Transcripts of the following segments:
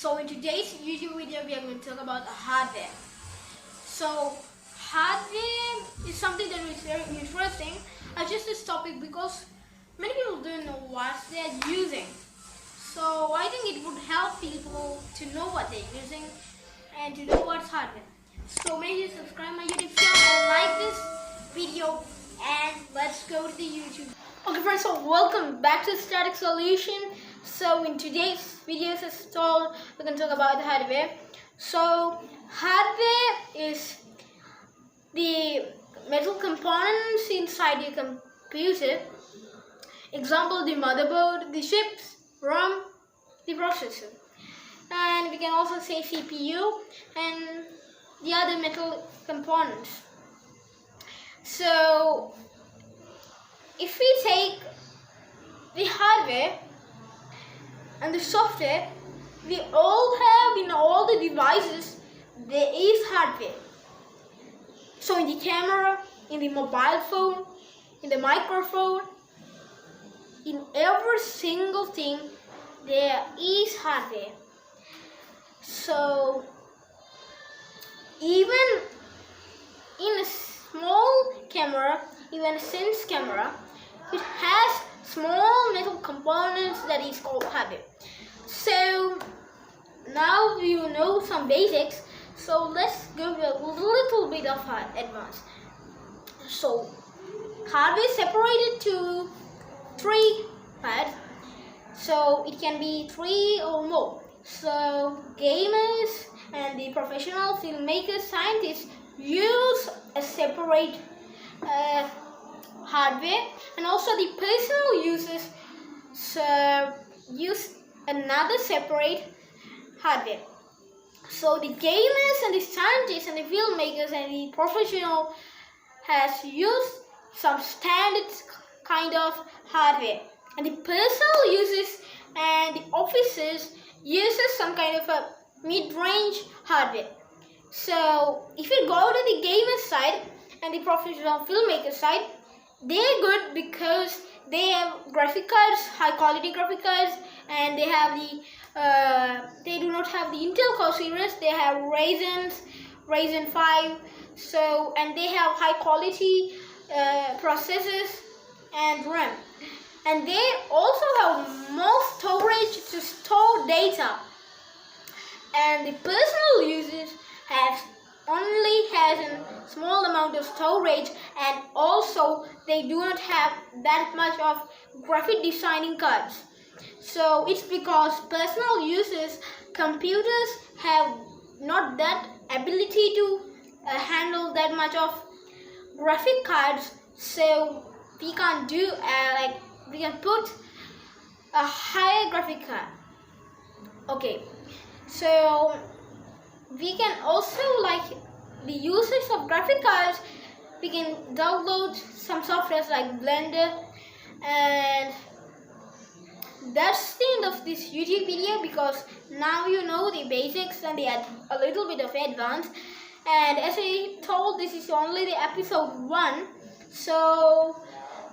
So in today's YouTube video, we are going to talk about hardware. So hardware is something that is very interesting. I choose this topic because many people don't know what they are using. So I think it would help people to know what they're using and to know what's hardware. So make sure you subscribe my YouTube channel and like this video, and let's go to the YouTube. Okay friends, so welcome back to Static Solution. So in today's video, as told, we're going to talk about the hardware. So hardware is the metal components inside your computer. Example, the motherboard, the chips, RAM, the processor. And we can also say CPU and the other metal components. So if we take the hardware and the software, we all have in all the devices, there is hardware. So in the camera, in the mobile phone, in the microphone, in every single thing, there is hardware. So even in a small camera, even a sense camera, it has small metal components that is called hardware. So now you know some basics, so let's go a little bit of advanced. So hardware is separated to three parts, so it can be three or more. So gamers and the professional filmmakers, scientists use a separate hardware, and also the personal users use another separate hardware. So the gamers and the scientists and the filmmakers and the professional has used some standard kind of hardware, and the personal users and the officers uses some kind of a mid-range hardware. So if you go to the gamer side and the professional filmmaker side, they're good because they have graphic cards, high quality graphic cards, and they have the they do not have the Intel Core series. They have Ryzen 5. So, and they have high quality processors and RAM, and they also have more storage to store data. And the personal users only has a small amount of storage, and also they do not have that much of graphic designing cards. So it's because personal users computers have not that ability to handle that much of graphic cards, so we can't do like we can put a higher graphic card. Okay, so we can also, like the users of graphic cards, we can download some softwares like Blender, and that's the end of this YouTube video, because now you know the basics and they add a little bit of advanced. And as I told, this is only the episode 1, so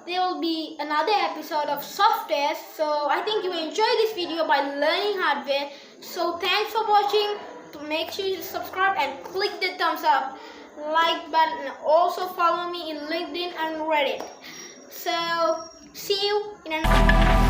there will be another episode of software. So I think you will enjoy this video by learning hardware. So thanks for watching. Make sure you subscribe and click the thumbs up, like button, and also follow me in LinkedIn and Reddit. So see you in another